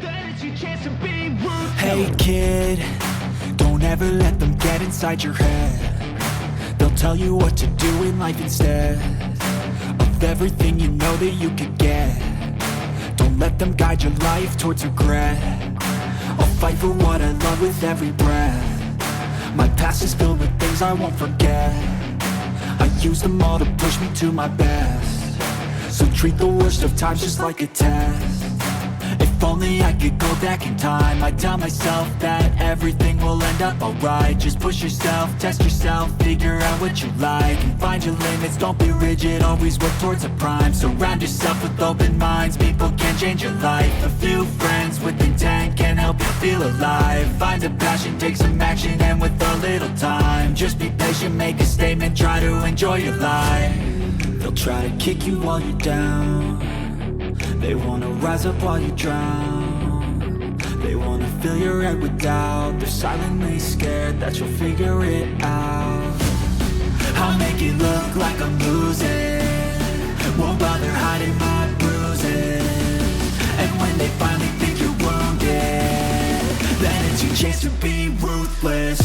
Then it's your chance to be ruthless. Hey kid, don't ever let them get inside your head. They'll tell you what to do in life instead of everything you know that you could get. Don't let them guide your life towards regret. I'll fight for what I love with every breath. My past is filled with things I won't forget. I use them all to push me to my best. So treat the worst of times just like a test. If only I could go back in time, I'd tell myself that everything will end up alright. Just push yourself, test yourself, figure out what you like, and find your limits, don't be rigid, always work towards a prime. Surround yourself with open minds, people can change your life. A few friends with intent can help you feel alive. Find a passion, take some action, and with a little time, just be patient, make a statement, try to enjoy your life. They'll try to kick you while you're down. They wanna rise up while you drown. They wanna fill your head with doubt. They're silently scared that you'll figure it out. I'll make it look like I'm losing, won't bother hiding my bruises. And when they finally think you're wounded, then it's your chance to be ruthless.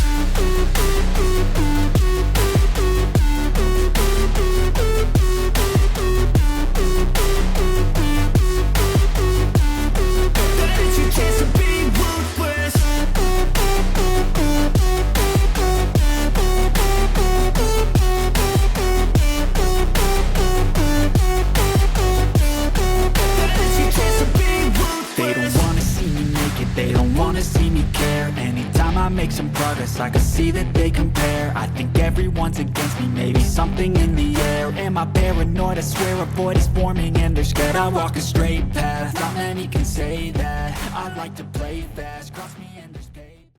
They don't wanna see me care. Anytime I make some progress, I can see that they compare. I think everyone's against me, maybe something in the air. Am I paranoid? I swear a void is forming and they're scared I walk a straight path. Not many can say that. I like to play fast, cross me and there's pain.